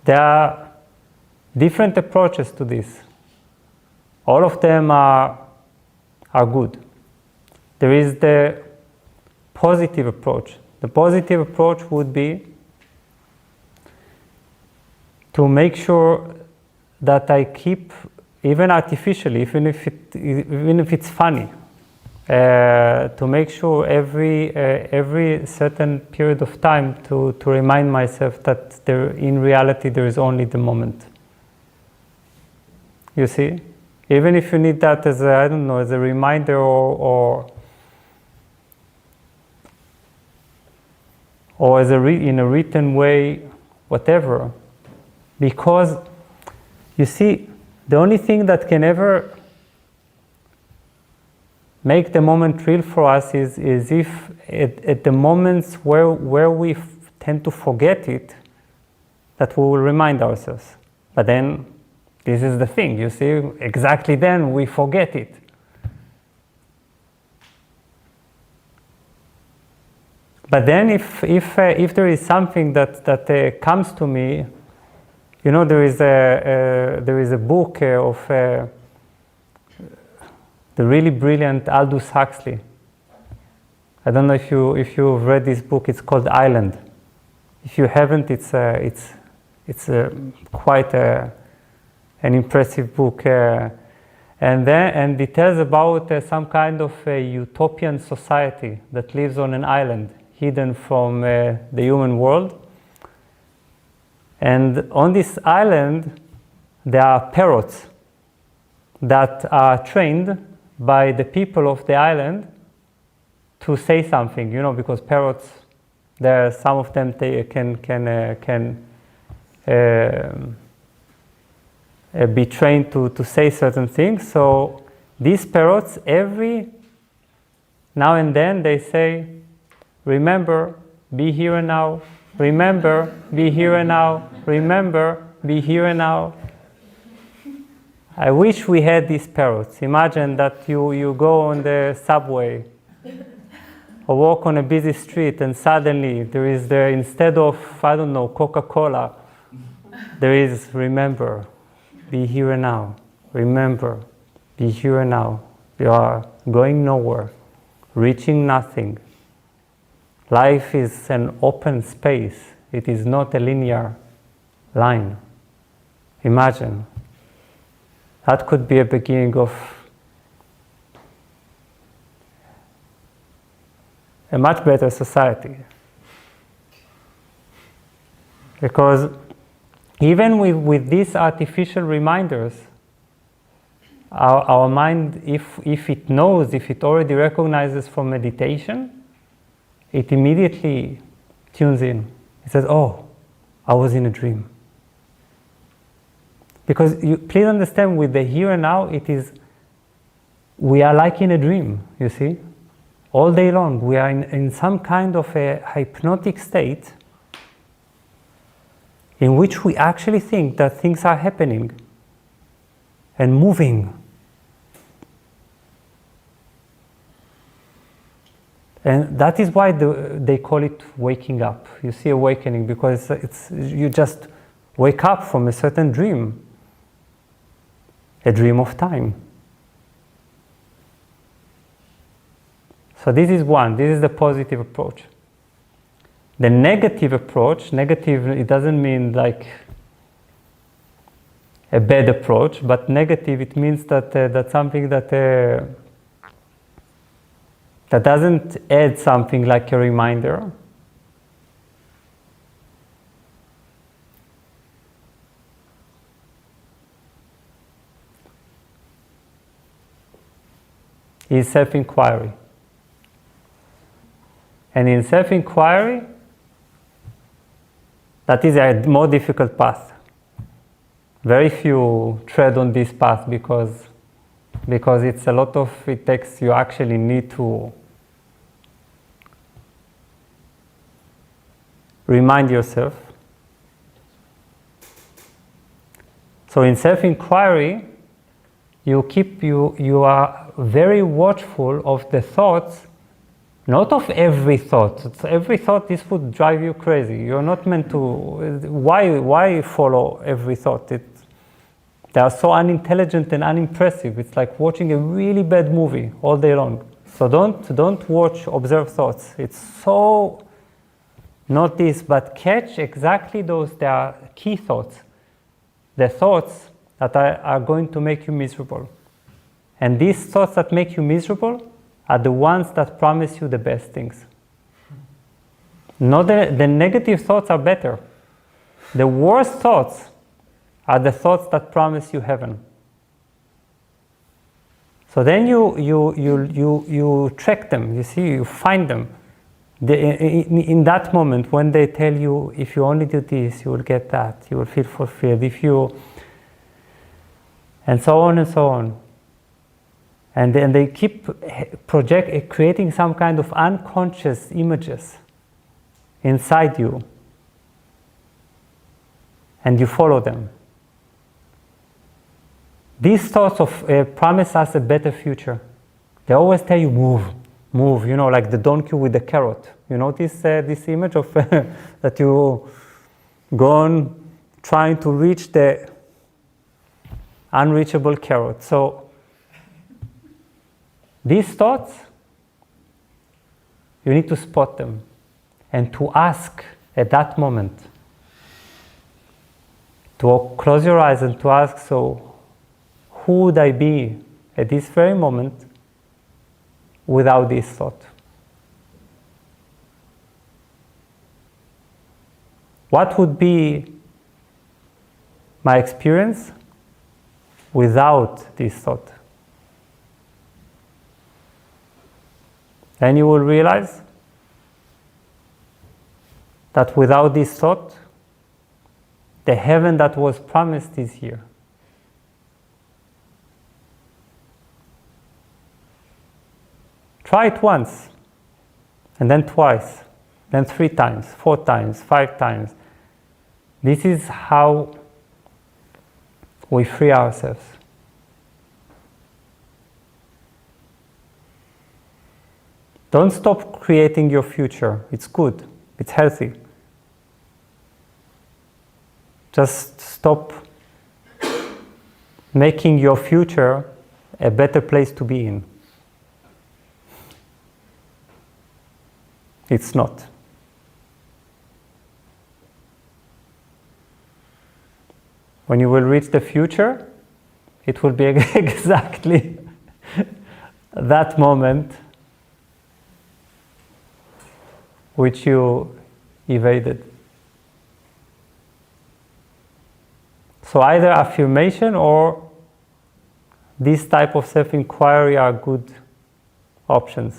There are different approaches to this. All of them are good. There is the positive approach. The positive approach would be to make sure that I keep, even artificially, even if it's funny, to make sure every certain period of time to remind myself that in reality there is only the moment. You see? Even if you need that as a reminder or as in a written way, whatever. Because, you see, the only thing that can ever make the moment real for us is if at the moments where we tend to forget it, that we will remind ourselves. But then, this is the thing, you see, exactly then we forget it. But then if there is something that comes to me, you know, there is a book of the really brilliant Aldous Huxley. I don't know if you've read this book. It's called Island. If you haven't, it's quite an impressive book, and it tells about some kind of a utopian society that lives on an island, hidden from the human world. And on this island, there are parrots that are trained by the people of the island to say something, you know, because parrots, some of them can be trained to say certain things. So these parrots, every now and then, they say, remember, be here and now. Remember, be here and now. Remember, be here and now. I wish we had these parrots. Imagine that you go on the subway or walk on a busy street, and suddenly there is instead of, Coca-Cola, there is remember, be here and now. Remember, be here and now. You are going nowhere, reaching nothing. Life is an open space. It is not a linear line. Imagine. That could be a beginning of a much better society. Because even with these artificial reminders, our mind, if it knows, if it already recognizes from meditation, it immediately tunes in. It says, oh, I was in a dream. Because please understand, with the here and now, we are like in a dream, you see? All day long, we are in some kind of a hypnotic state in which we actually think that things are happening and moving. And that is why they call it waking up. You see, awakening, because you just wake up from a certain dream, a dream of time. So this is the positive approach. The negative approach, it doesn't mean like a bad approach, but negative, it means that something that doesn't add something like a reminder. Is self-inquiry. And in self-inquiry, that is a more difficult path. Very few tread on this path because it's a lot of, it takes, you actually need to remind yourself. So in self-inquiry, you are very watchful of the thoughts Not of every thought. Every thought, this would drive you crazy. You're not meant to. Why follow every thought? They are so unintelligent and unimpressive. It's like watching a really bad movie all day long. So don't watch, observe thoughts. It's so not this, but catch exactly those. They are key thoughts. The thoughts that are going to make you miserable. And these thoughts that make you miserable are the ones that promise you the best things. Not the negative thoughts are better. The worst thoughts are the thoughts that promise you heaven. So then you track them, you see, you find them. In that moment when they tell you, if you only do this, you will get that, you will feel fulfilled, and so on and so on. And then they keep creating some kind of unconscious images inside you. And you follow them. These thoughts promise us a better future. They always tell you, move, like the donkey with the carrot. You know this image of that you go on trying to reach the unreachable carrot. So these thoughts, you need to spot them and to ask at that moment, to close your eyes and to ask, so who would I be at this very moment without this thought? What would be my experience without this thought? Then you will realize that without this thought, the heaven that was promised is here. Try it once, and then twice, then 3 times, 4 times, 5 times. This is how we free ourselves. Don't stop creating your future. It's good. It's healthy. Just stop making your future a better place to be in. It's not. When you will reach the future, it will be exactly that moment which you evaded. So either affirmation or this type of self-inquiry are good options.